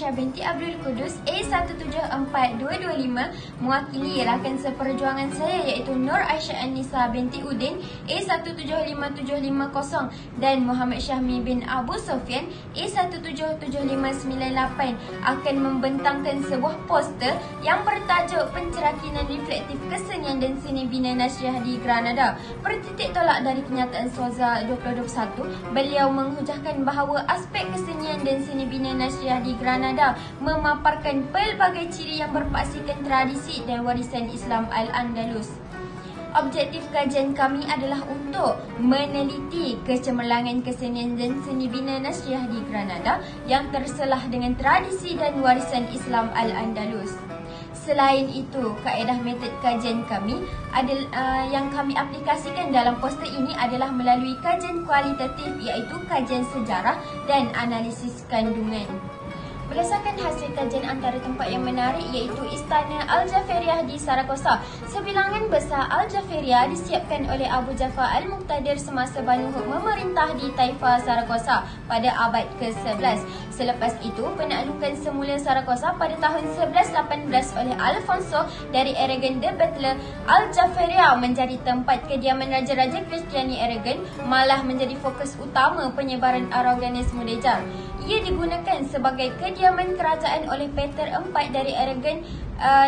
Aisyah binti Abdul Qudus A174225 mewakili rakan seperjuangan saya iaitu Nur Aisyah An-Nisa binti Udin A175750 dan Muhammad Syahmi bin Abu Sofyan A177598 akan membentangkan sebuah poster yang bertajuk Pencerakinan Reflektif Kesenian dan Seni Bina Nasriah di Granada. Bertitik tolak dari kenyataan SOZA 2021, beliau menghujahkan bahawa aspek kesenian dan seni bina Nasriah di Granada memaparkan pelbagai ciri yang berpaksikan tradisi dan warisan Islam Al-Andalus. Objektif kajian kami adalah untuk meneliti kecemerlangan kesenian dan seni bina Nasriah di Granada yang terselah dengan tradisi dan warisan Islam Al-Andalus. Selain itu, kaedah metod kajian kami yang kami aplikasikan dalam poster ini adalah melalui kajian kualitatif iaitu kajian sejarah dan analisis kandungan. Berdasarkan hasil kajian antara tempat yang menarik iaitu Istana Al-Jaferiyah di Saragossa. Sebilangan besar Al-Jaferiyah disiapkan oleh Abu Ja'far Al-Muqtadir semasa Banu Huk memerintah di Taifa Saragossa pada abad ke-11. Selepas itu, penaklukan semula Saragossa pada tahun 1118 oleh Alfonso dari Aragon de Batlle. Al-Jaferiyah menjadi tempat kediaman raja-raja Kristiani Aragon, malah menjadi fokus utama penyebaran Aragonisme Dejar. Ia digunakan sebagai kediaman kerajaan oleh Peter IV dari Aragon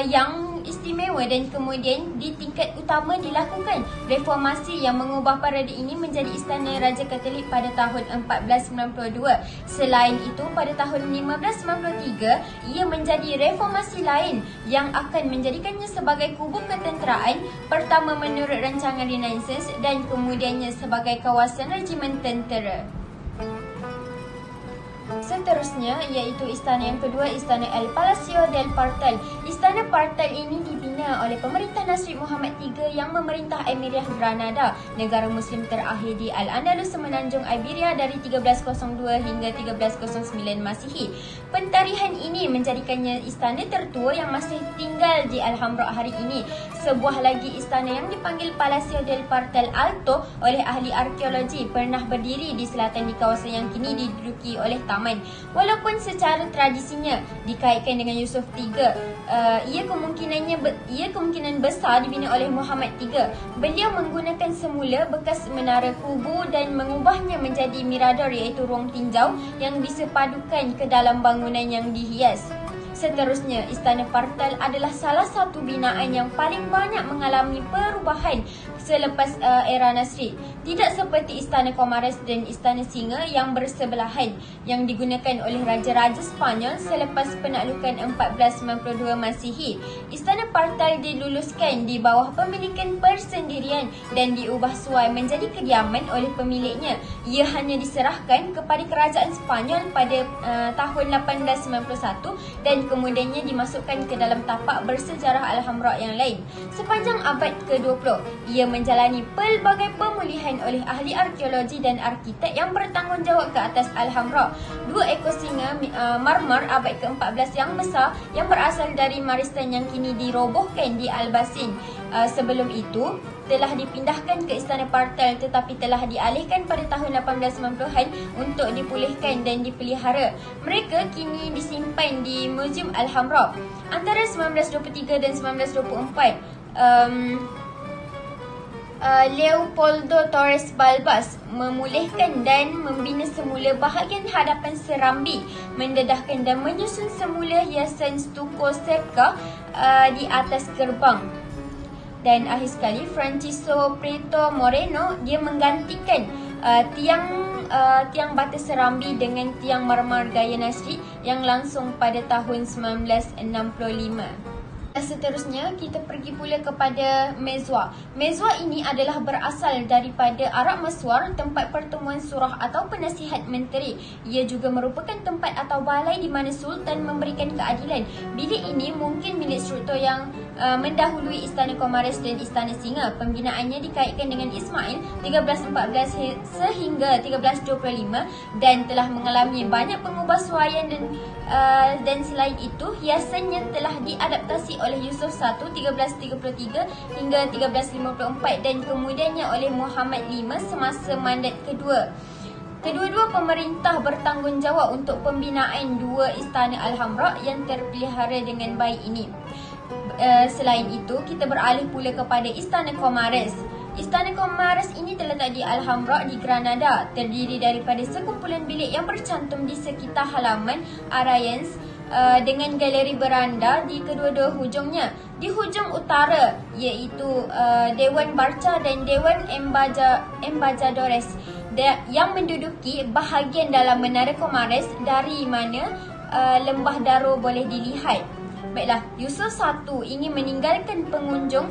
yang istimewa dan kemudian di tingkat utama dilakukan reformasi yang mengubah parada ini menjadi istana Raja Katolik pada tahun 1492. Selain itu, pada tahun 1593, ia menjadi reformasi lain yang akan menjadikannya sebagai kubu ketenteraan pertama menurut rancangan Renaissance dan kemudiannya sebagai kawasan regimen tentera. Seterusnya iaitu istana yang kedua, Istana El Palacio del Partal. Istana Partal ini dibina oleh pemerintah Nasrid Muhammad III yang memerintah Emiriyah Granada, negara Muslim terakhir di Al-Andalus semenanjung Iberia dari 1302 hingga 1309 Masihi. Pentarihan ini menjadikannya istana tertua yang masih tinggal di Alhambra hari ini. Sebuah lagi istana yang dipanggil Palacio del Partal Alto oleh ahli arkeologi pernah berdiri di selatan di kawasan yang kini diduduki oleh taman. Walaupun secara tradisinya dikaitkan dengan Yusuf III, ia kemungkinan besar dibina oleh Muhammad III. Beliau menggunakan semula bekas menara kubu dan mengubahnya menjadi mirador iaitu ruang tinjau yang disepadukan ke dalam bangunan yang dihias. Seterusnya, Istana Partal adalah salah satu binaan yang paling banyak mengalami perubahan selepas era Nasrid. Tidak seperti Istana Comares dan Istana Singa yang bersebelahan yang digunakan oleh Raja-Raja Spanyol selepas penaklukan 1492 Masihi. Istana Partal diluluskan di bawah pemilikan persendirian dan diubah suai menjadi kediaman oleh pemiliknya. Ia hanya diserahkan kepada Kerajaan Spanyol pada tahun 1891 dan kemudiannya dimasukkan ke dalam tapak bersejarah Alhambra yang lain. Sepanjang abad ke-20, ia menjalani pelbagai pemulihan oleh ahli arkeologi dan arkitek yang bertanggungjawab ke atas Alhambra. 2 ekor singa marmar abad ke-14 yang besar yang berasal dari Maristan yang kini dirobohkan di Albasin. Sebelum itu telah dipindahkan ke Istana Partal tetapi telah dialihkan pada tahun 1890-an untuk dipulihkan dan dipelihara. Mereka kini disimpan di Museum Alhambra. Antara 1923 dan 1924, Leopoldo Torres Balbas memulihkan dan membina semula bahagian hadapan serambi, mendedahkan dan menyusun semula hiasan stuko serka di atas gerbang. Dan akhir sekali, Francisco Prieto Moreno, dia menggantikan tiang bata serambi dengan tiang marmar gaya Nasrid yang langsung pada tahun 1965. Seterusnya, kita pergi pula kepada mezwa. Mezwa ini adalah berasal daripada Arab Meswar, tempat pertemuan surah atau penasihat menteri. Ia juga merupakan tempat atau balai di mana sultan memberikan keadilan. Bilik ini mungkin milik struktur yang mendahului Istana Comares dan Istana Singa. Pembinaannya dikaitkan dengan Ismail 1314 sehingga 1325 dan telah mengalami banyak pengubahsuaian dan selain itu hiasannya telah diadaptasi oleh Yusuf I 1333 hingga 1354 dan kemudiannya oleh Muhammad V semasa mandat kedua. Kedua-dua pemerintah bertanggungjawab untuk pembinaan dua Istana Alhamra yang terpelihara dengan baik ini. Selain itu, kita beralih pula kepada Istana Comares. Istana Comares ini terletak di Alhambra di Granada, terdiri daripada sekumpulan bilik yang bercantum di sekitar halaman Arayens dengan galeri beranda di kedua-dua hujungnya. Di hujung utara iaitu Dewan Barca dan Dewan Embajadores yang menduduki bahagian dalam Menara Comares dari mana Lembah Daro boleh dilihat. Baiklah, Yusuf I ingin meninggalkan pengunjung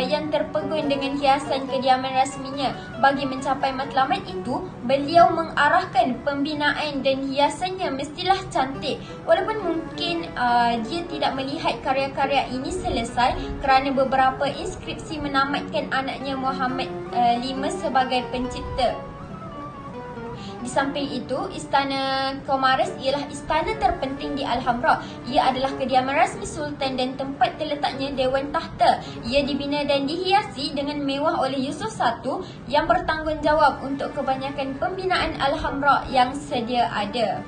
yang terpegun dengan hiasan kediaman rasminya. Bagi mencapai matlamat itu, beliau mengarahkan pembinaan dan hiasannya mestilah cantik. Walaupun mungkin dia tidak melihat karya-karya ini selesai kerana beberapa inskripsi menamatkan anaknya Muhammad V sebagai pencipta. Di samping itu, Istana Comares ialah istana terpenting di Alhambra. Ia adalah kediaman rasmi Sultan dan tempat terletaknya Dewan Tahta. Ia dibina dan dihiasi dengan mewah oleh Yusuf I yang bertanggungjawab untuk kebanyakan pembinaan Alhambra yang sedia ada.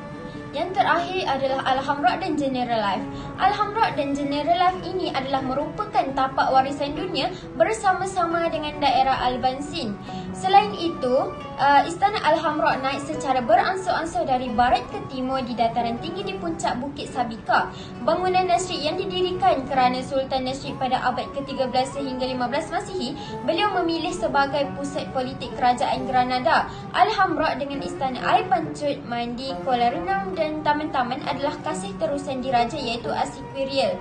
Yang terakhir adalah Alhambra dan General Life. Alhambra dan General Life ini adalah merupakan tapak warisan dunia bersama-sama dengan daerah Albansin. Selain itu, Istana Alhambra naik secara beransur-ansur dari barat ke timur di dataran tinggi di puncak Bukit Sabika. Bangunan Nasrid yang didirikan kerana Sultan Nasrid pada abad ke-13 sehingga 15 Masihi, beliau memilih sebagai pusat politik kerajaan Granada. Alhambra dengan istana air pancut, mandi, kolam renang dan taman-taman adalah kasih terusan diraja iaitu Assyrian.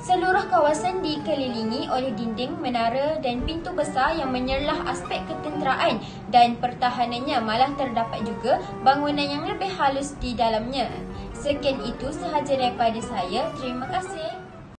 Seluruh kawasan dikelilingi oleh dinding, menara dan pintu besar yang menyerlah aspek ketenteraan dan pertahanannya. Malah terdapat juga bangunan yang lebih halus di dalamnya. Sekian itu sahaja daripada saya. Terima kasih.